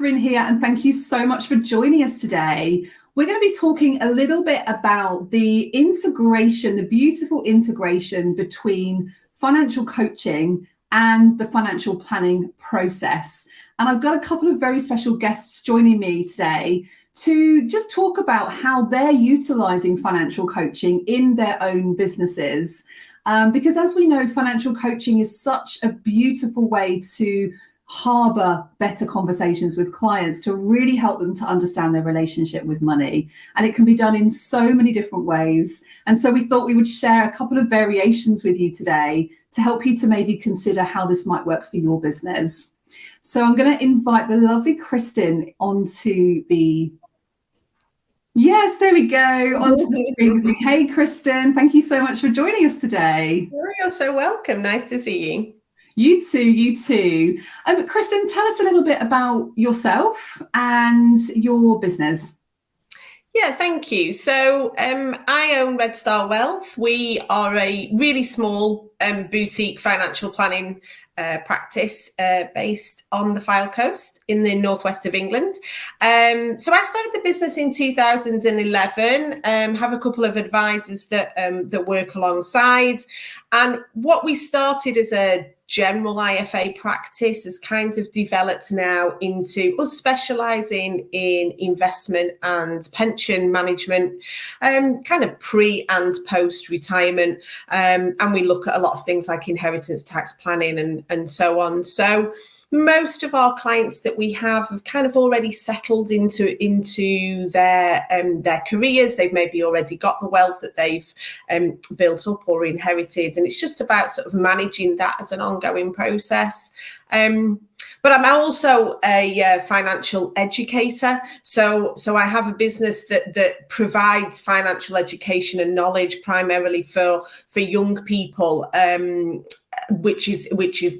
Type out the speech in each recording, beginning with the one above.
Catherine here, and thank you so much for joining us today. We're going to be talking a little bit about the integration, the beautiful integration between financial coaching and the financial planning process. And I've got a couple of very special guests joining me today to just talk about how they're utilizing financial coaching in their own businesses. Because as we know, financial coaching is such a beautiful way to harbor better conversations with clients, to really help them to understand their relationship with money. And it can be done in so many different ways. And so we thought we would share a couple of variations with you today to help you to maybe consider how this might work for your business. So I'm going to invite the lovely Kristen onto the... Yes, there we go, onto the screen with me. Hey, Kristen, thank you so much for joining us today. You're so welcome. Nice to see you. You too, you too. Kristen, tell us a little bit about yourself and your business. Yeah, thank you. So I own Red Star Wealth. We are a really small boutique financial planning practice based on the Fylde Coast in the northwest of England. So I started the business in 2011, have a couple of advisors that work alongside. And what we started as a general IFA practice has kind of developed now into us specialising in investment and pension management, kind of pre and post retirement. And we look at a lot of things like inheritance tax planning and so on. So most of our clients that we have kind of already settled into their careers. They've maybe already got the wealth that they've built up or inherited, and it's just about sort of managing that as an ongoing process. But I'm also a financial educator, so I have a business that provides financial education and knowledge primarily for young people. Which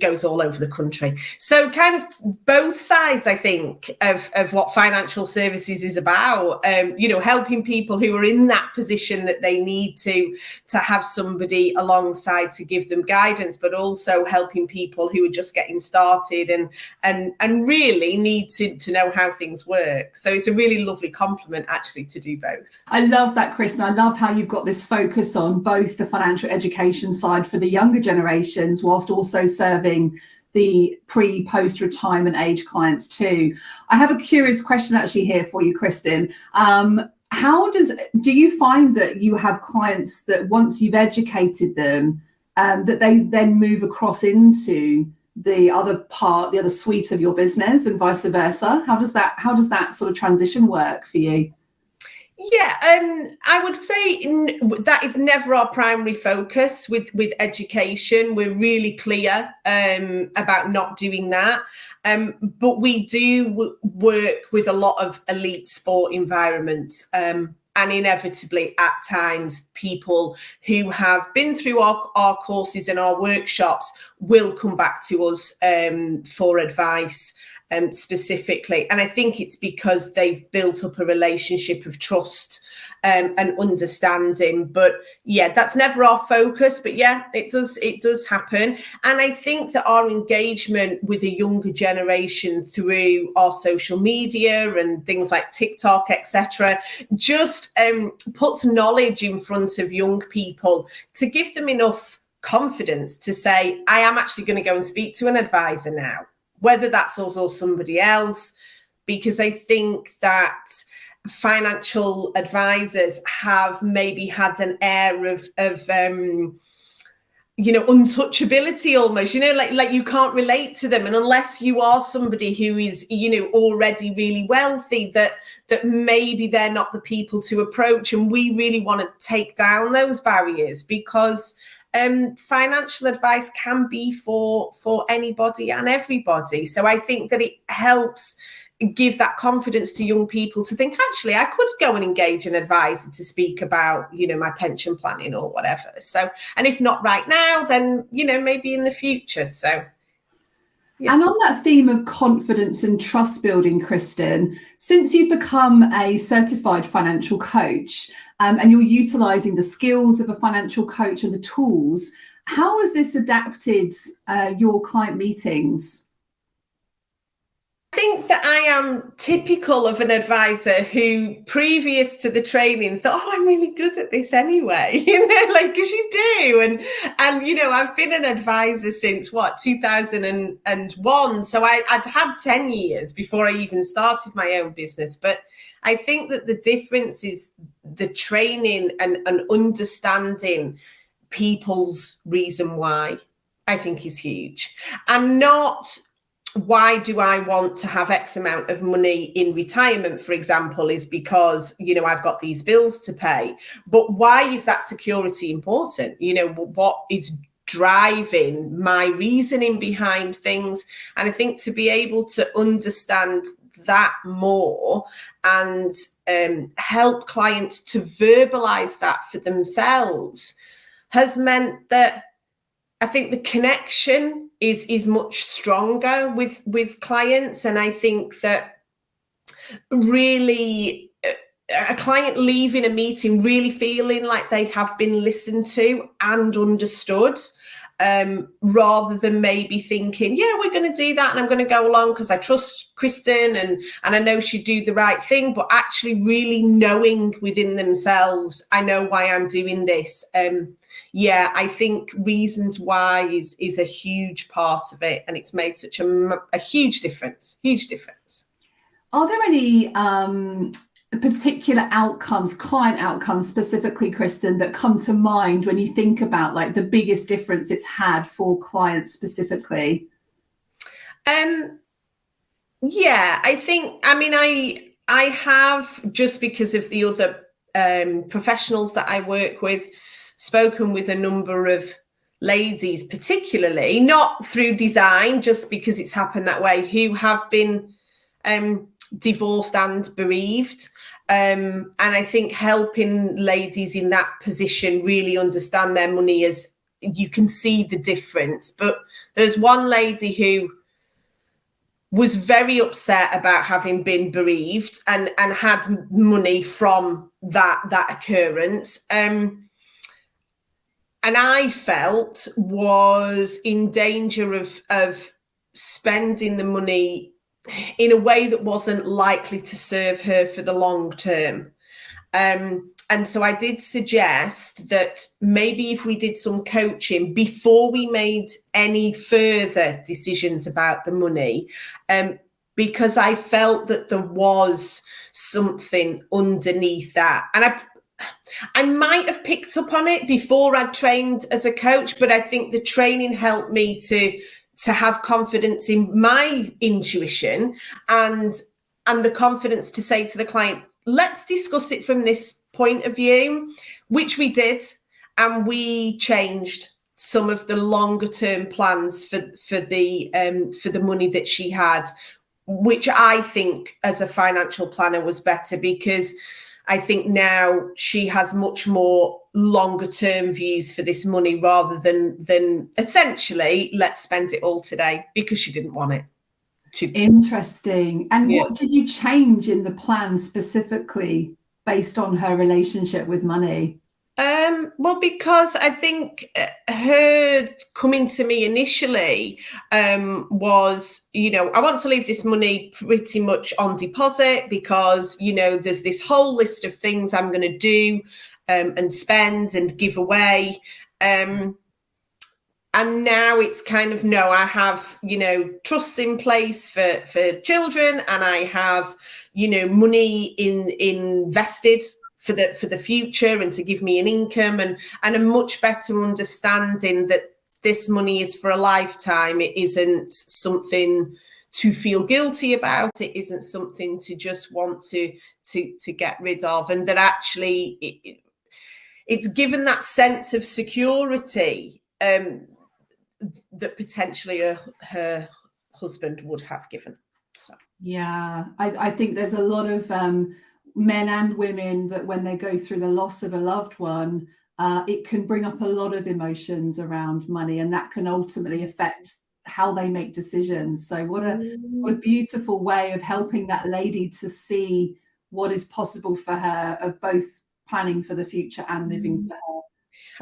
goes all over the country. So kind of both sides, I think, of what financial services is about, helping people who are in that position that they need to have somebody alongside to give them guidance, but also helping people who are just getting started and really need to know how things work. So it's a really lovely complement actually to do both. I love that, Kristen. I love how you've got this focus on both the financial education side for the younger generations, whilst also serving the post retirement age clients too. I have a curious question actually here for you, Kristen. Do you find that you have clients that once you've educated them, that they then move across into the other suite of your business and vice versa? How does that sort of transition work for you? Yeah, I would say that is never our primary focus with education. We're really clear about not doing that. But we do work with a lot of elite sport environments. And inevitably, at times, people who have been through our courses and our workshops will come back to us for advice. Specifically, and I think it's because they've built up a relationship of trust and understanding. But yeah, that's never our focus, but yeah, it does happen. And I think that our engagement with a younger generation through our social media and things like TikTok, etc., just puts knowledge in front of young people to give them enough confidence to say, I am actually going to go and speak to an advisor now, whether that's us or somebody else, because I think that financial advisors have maybe had an air of untouchability almost, like you can't relate to them. And unless you are somebody who is, already really wealthy, that maybe they're not the people to approach. And we really want to take down those barriers, because financial advice can be for anybody and everybody. So I think that it helps give that confidence to young people to think, actually, I could go and engage an advisor to speak about, my pension planning or whatever. So, and if not right now, then, maybe in the future. So. Yeah. And on that theme of confidence and trust building, Kristen, since you've become a certified financial coach and you're utilising the skills of a financial coach and the tools, how has this adapted your client meetings? think that I am typical of an advisor who, previous to the training, thought, "Oh, I'm really good at this anyway," because you do. And I've been an advisor since 2001. So I'd had 10 years before I even started my own business. But I think that the difference is the training and understanding people's reason why, I think, is huge, and not why do I want to have X amount of money in retirement, for example, is because, I've got these bills to pay. But why is that security important? What is driving my reasoning behind things? And I think to be able to understand that more and help clients to verbalize that for themselves has meant that I think the connection is much stronger with clients. And I think that really a client leaving a meeting really feeling like they have been listened to and understood, rather than maybe thinking, yeah, we're going to do that and I'm going to go along because I trust Kristen and I know she'd do the right thing, but actually really knowing within themselves, I know why I'm doing this. I think reasons why is a huge part of it, and it's made such a huge difference. Are there any particular outcomes, client outcomes specifically, Kristen, that come to mind when you think about like the biggest difference it's had for clients specifically? I think, I have, just because of the other professionals that I work with, spoken with a number of ladies, particularly not through design, just because it's happened that way, who have been divorced and bereaved. And I think helping ladies in that position really understand their money, as you can see the difference. But there's one lady who was very upset about having been bereaved and had money from that occurrence. And I felt was in danger of spending the money in a way that wasn't likely to serve her for the long term. And so I did suggest that maybe if we did some coaching before we made any further decisions about the money, because I felt that there was something underneath that. And I might have picked up on it before I'd trained as a coach, but I think the training helped me to have confidence in my intuition and the confidence to say to the client, let's discuss it from this point of view, which we did. And we changed some of the longer term plans for the money that she had, which I think as a financial planner was better, because I think now she has much more longer term views for this money, rather than essentially, let's spend it all today, because she didn't want it. Interesting. And what did you change in the plan specifically based on her relationship with money? Well, because I think her coming to me initially was, I want to leave this money pretty much on deposit because, there's this whole list of things I'm going to do and spend and give away. And now it's kind of, no, I have, trusts in place for children, and I have, money invested for the future and to give me an income and a much better understanding that this money is for a lifetime. It isn't something to feel guilty about. It isn't something to just want to get rid of, and that actually it's given that sense of security that potentially her husband would have given. So. Yeah, I think there's a lot of men and women that when they go through the loss of a loved one, it can bring up a lot of emotions around money, and that can ultimately affect how they make decisions. So what a beautiful way of helping that lady to see what is possible for her, of both planning for the future and living for her.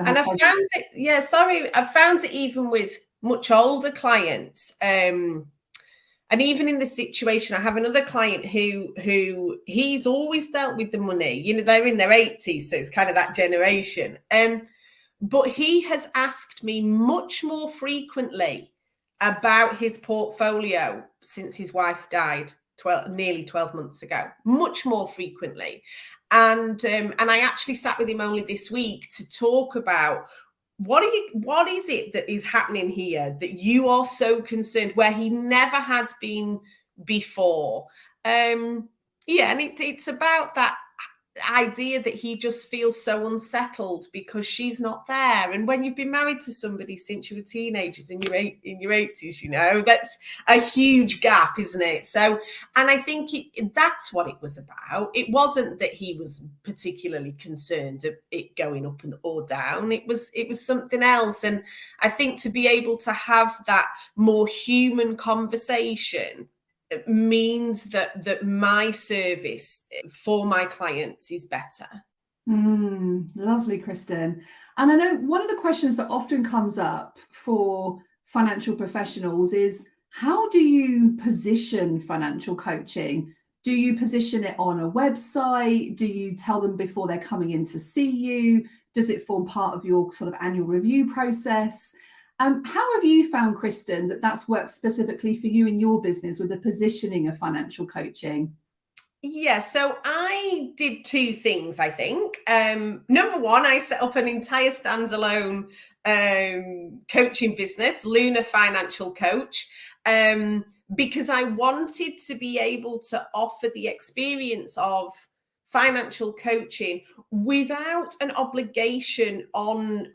And I found it, I found it even with much older clients. And even in this situation, I have another client who he's always dealt with the money. You know, they're in their 80s, so it's kind of that generation. But he has asked me much more frequently about his portfolio since his wife died nearly 12 months ago, much more frequently. And I actually sat with him only this week to talk about what is it that is happening here that you are so concerned, where he never had been before. And it's about that idea that he just feels so unsettled because she's not there. And when you've been married to somebody since you were teenagers in your 80s, you know, that's a huge gap, isn't it? So, and I think that's what it was about. It wasn't that he was particularly concerned of it going up or down. It was something else. And I think to be able to have that more human conversation means that my service for my clients is better. Lovely, Kristen. And I know one of the questions that often comes up for financial professionals is, how do you position financial coaching? Do you position it on a website? Do you tell them before they're coming in to see you? Does it form part of your sort of annual review process? How have you found, Kristen, that that's worked specifically for you in your business with the positioning of financial coaching? Yeah, so I did two things, I think. Number one, I set up an entire standalone coaching business, Luna Financial Coach, because I wanted to be able to offer the experience of financial coaching without an obligation on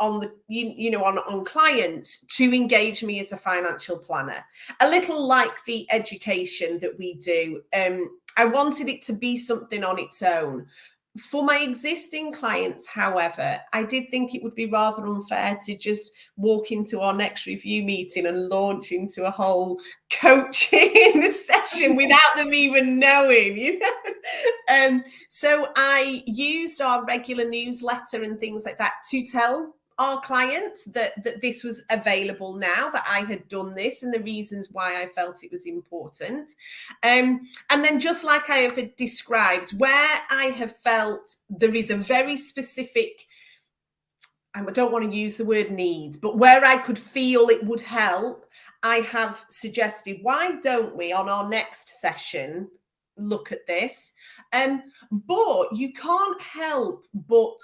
clients to engage me as a financial planner. A little like the education that we do. I wanted it to be something on its own. For my existing clients, however, I did think it would be rather unfair to just walk into our next review meeting and launch into a whole coaching session without them even knowing, you know. So I used our regular newsletter and things like that to tell our clients that this was available now, that I had done this, and the reasons why I felt it was important. And then, just like I have described, where I have felt there is a very specific, I don't want to use the word need, but where I could feel it would help, I have suggested, why don't we on our next session look at this? But you can't help but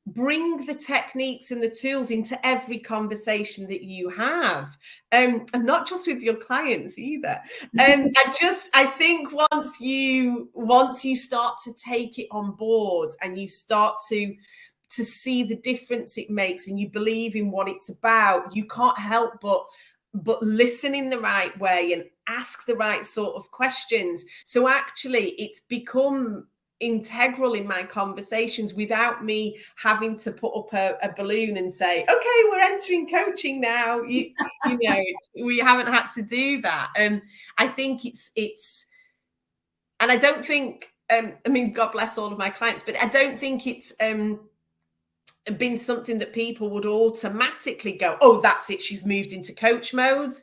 bring the techniques and the tools into every conversation that you have, and not just with your clients either. And I think once you start to take it on board and you start to see the difference it makes, and you believe in what it's about, you can't help but listen in the right way and ask the right sort of questions. So actually, it's become integral in my conversations without me having to put up a balloon and say, okay, we're entering coaching now. You know, we haven't had to do that. I think it's and I don't think, I mean, God bless all of my clients, but I don't think it's been something that people would automatically go, oh, that's it, she's moved into coach mode.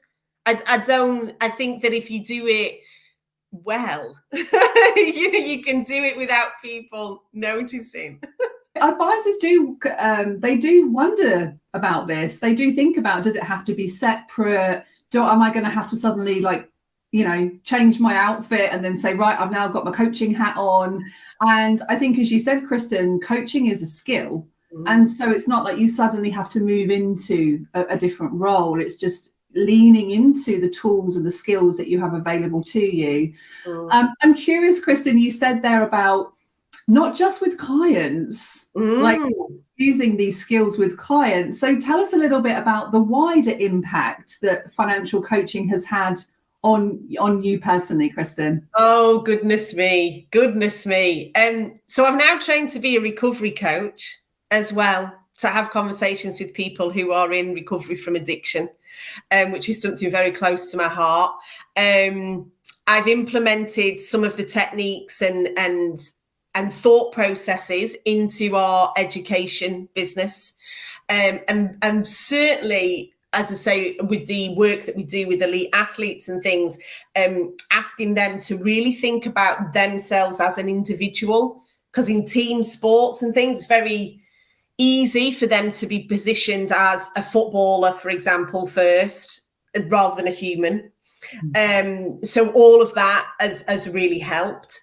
I think that if you do it well, you can do it without people noticing. Advisors do wonder about this. They do think about, does it have to be separate? Am I going to have to suddenly change my outfit and then say, right, I've now got my coaching hat on? And I think, as you said, Kristen, coaching is a skill. And so it's not like you suddenly have to move into a different role. It's just leaning into the tools and the skills that you have available to you. I'm curious, Kristen, you said there about not just with clients, like using these skills with clients. So tell us a little bit about the wider impact that financial coaching has had on you personally, Kristen. Oh, goodness me. So I've now trained to be a recovery coach as well, to have conversations with people who are in recovery from addiction, which is something very close to my heart. I've implemented some of the techniques and thought processes into our education business. And certainly as I say, with the work that we do with elite athletes and things, asking them to really think about themselves as an individual, because in team sports and things, it's very easy for them to be positioned as a footballer, for example, first, rather than a human. So all of that has really helped.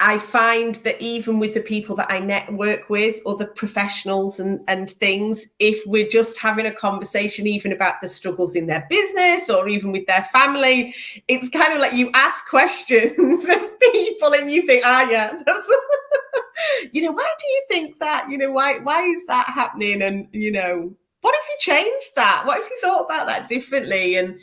I find that even with the people that I network with, other professionals and things, if we're just having a conversation even about the struggles in their business or even with their family, it's kind of like you ask questions of people and you think, yeah, that's, why do you think that? Why is that happening? And, what if you changed that? What if you thought about that differently? And,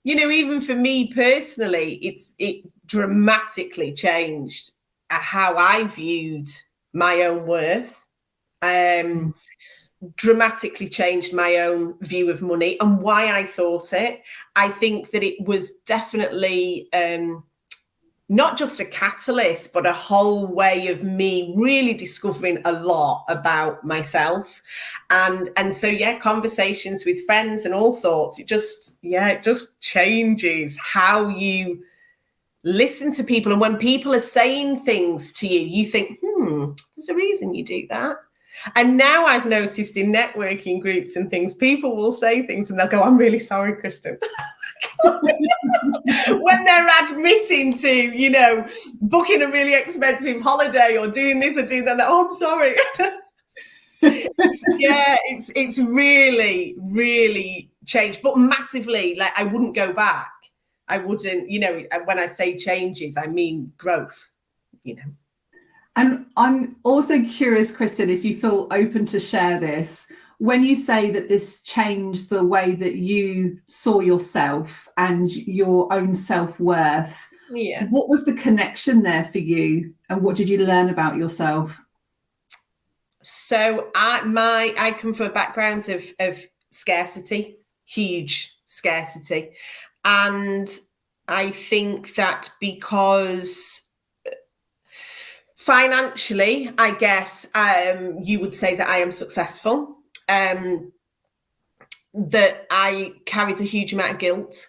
even for me personally, it dramatically changed how I viewed my own worth, dramatically changed my own view of money and why I thought it. I think that it was definitely not just a catalyst, but a whole way of me really discovering a lot about myself. And so, conversations with friends and all sorts, it just changes how you listen to people. And when people are saying things to you, you think, there's a reason you do that. And now I've noticed in networking groups and things, people will say things and they'll go, I'm really sorry, Kristen. When they're admitting to, booking a really expensive holiday or doing this or doing that, I'm sorry. It's really, really changed, but massively. Like, I wouldn't go back. I wouldn't, when I say changes, I mean growth, And I'm also curious, Kristen, if you feel open to share this, when you say that this changed the way that you saw yourself and your own self-worth, what was the connection there for you and what did you learn about yourself? So I come from a background of scarcity, huge scarcity. And I think that because financially, I guess you would say that I am successful, that I carried a huge amount of guilt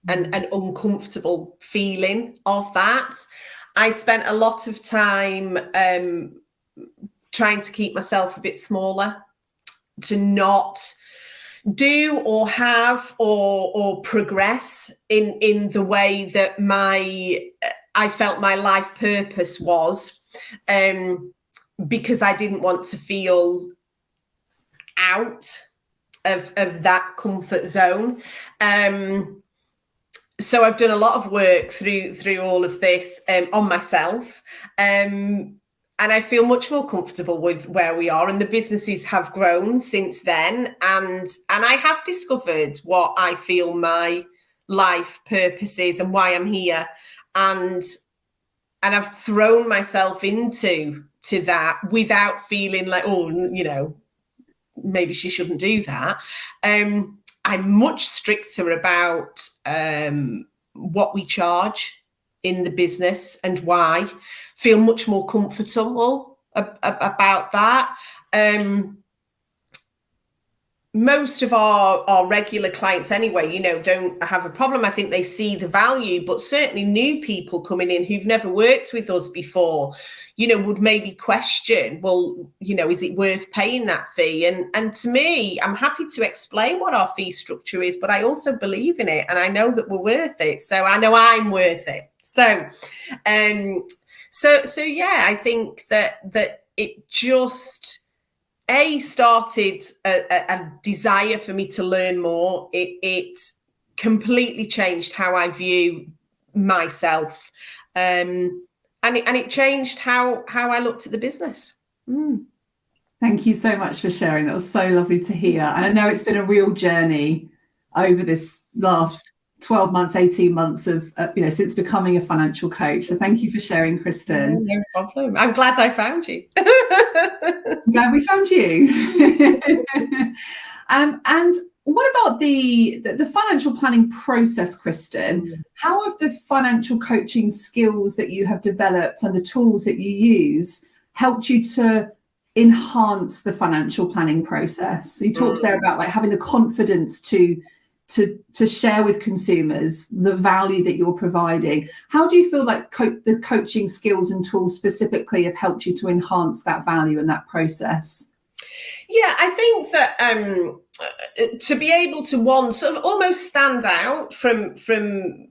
and an uncomfortable feeling of that. I spent a lot of time trying to keep myself a bit smaller, to not do or have or progress in the way that I felt my life purpose was, because I didn't want to feel out of that comfort zone. So I've done a lot of work through all of this on myself. And I feel much more comfortable with where we are, and the businesses have grown since then. And I have discovered what I feel my life purpose is and why I'm here. And I've thrown myself into that without feeling like, maybe she shouldn't do that. I'm much stricter about what we charge in the business and why. Feel much more comfortable about that. Most of our regular clients anyway, don't have a problem. I think they see the value, but certainly new people coming in who've never worked with us before, would maybe question, well, is it worth paying that fee? And to me, I'm happy to explain what our fee structure is, but I also believe in it and I know that we're worth it. So I know I'm worth it. So I think that it just started a desire for me to learn more. It completely changed how I view myself, and it changed how I looked at the business. Thank you so much for sharing. That was so lovely to hear. And I know it's been a real journey over this last 12 months, 18 months of, since becoming a financial coach. So thank you for sharing, Kristen. No problem. I'm glad I found you. I'm glad we found you. And what about the financial planning process, Kristen? How have the financial coaching skills that you have developed and the tools that you use helped you to enhance the financial planning process? So you talked there about like having the confidence to share with consumers the value that you're providing. How do you feel like the coaching skills and tools specifically have helped you to enhance that value and that process? Yeah, I think that to be able to sort of almost stand out from from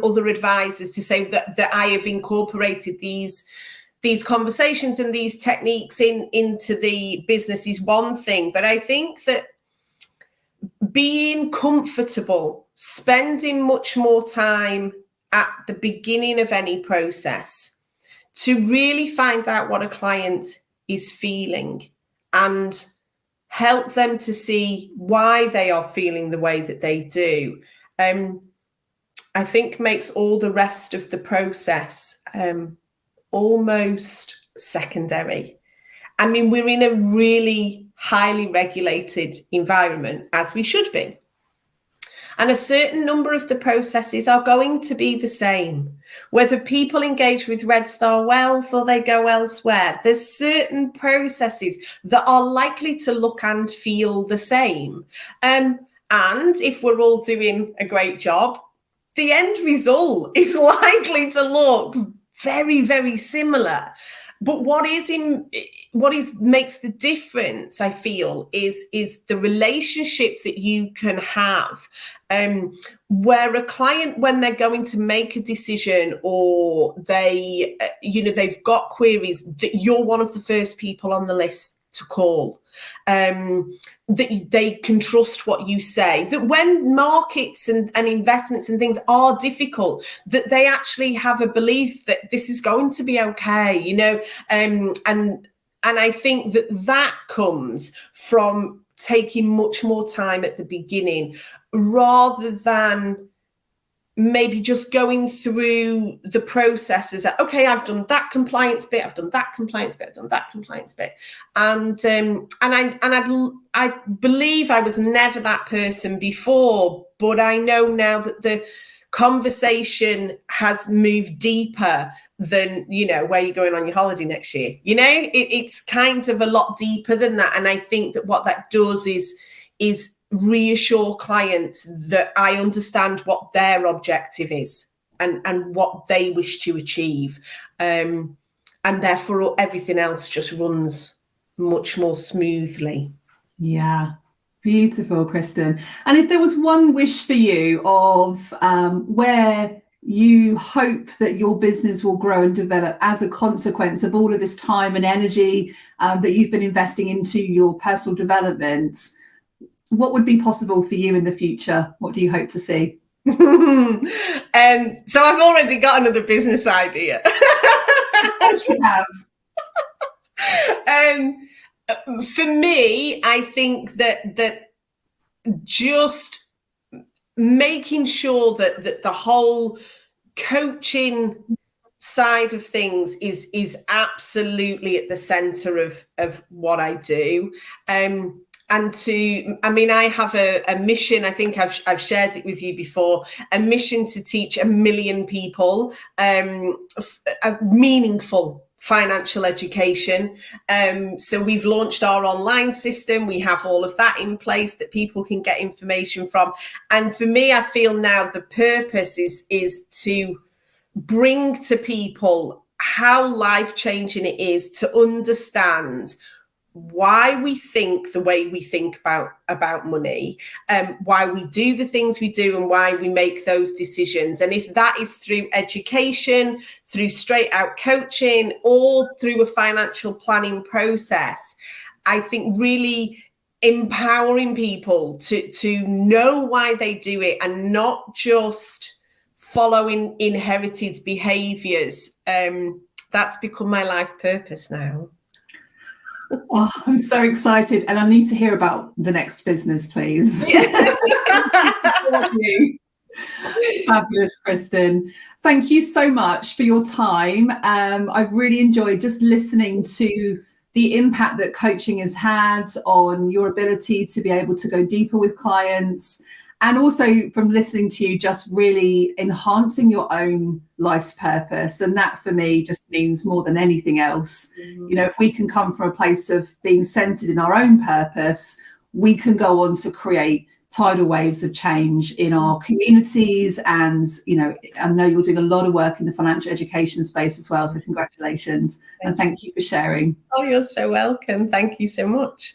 other advisors, to say that I have incorporated these conversations and these techniques into the business is one thing, but I think that being comfortable, spending much more time at the beginning of any process to really find out what a client is feeling and help them to see why they are feeling the way that they do, I think makes all the rest of the process almost secondary. I mean, we're in a really highly regulated environment, as we should be. And a certain number of the processes are going to be the same, whether people engage with Red Star Wealth or they go elsewhere. There's certain processes that are likely to look and feel the same. And if we're all doing a great job, the end result is likely to look very, very similar. But what makes the difference, I feel, is the relationship that you can have, where a client, when they're going to make a decision or they've got queries, that you're one of the first people on the list to call, that they can trust what you say, that when markets and investments and things are difficult, that they actually have a belief that this is going to be okay, and I think that comes from taking much more time at the beginning, rather than maybe just going through the processes. Okay, I've done that compliance bit, I've done that compliance bit, I've done that compliance bit, and I believe I was never that person before, but I know now that the conversation has moved deeper than, where you're going on your holiday next year. It's kind of a lot deeper than that, and I think that what that does is reassure clients that I understand what their objective is and what they wish to achieve, and therefore everything else just runs much more smoothly. Yeah, beautiful, Kristen. And if there was one wish for you of where you hope that your business will grow and develop as a consequence of all of this time and energy that you've been investing into your personal development, what would be possible for you in the future? What do you hope to see? So I've already got another business idea. What you have? For me, I think that just making sure that the whole coaching side of things is absolutely at the center of what I do. I have a mission. I think I've shared it with you before, a mission to teach 1 million people a meaningful financial education. So we've launched our online system. We have all of that in place that people can get information from. And for me, I feel now the purpose is to bring to people how life-changing it is to understand why we think the way we think about money, why we do the things we do, and why we make those decisions. And if that is through education, through straight out coaching, or through a financial planning process, I think really empowering people to know why they do it and not just following inherited behaviors. That's become my life purpose now. Oh, I'm so excited, and I need to hear about the next business, please. Yeah. Fabulous, Kristen. Thank you so much for your time. I've really enjoyed just listening to the impact that coaching has had on your ability to be able to go deeper with clients And also from listening to you, just really enhancing your own life's purpose. And that for me just means more than anything else. You know, if we can come from a place of being centered in our own purpose, we can go on to create tidal waves of change in our communities. And, you know, I know you're doing a lot of work in the financial education space as well. So congratulations and thank you for sharing. Oh, you're so welcome. Thank you so much.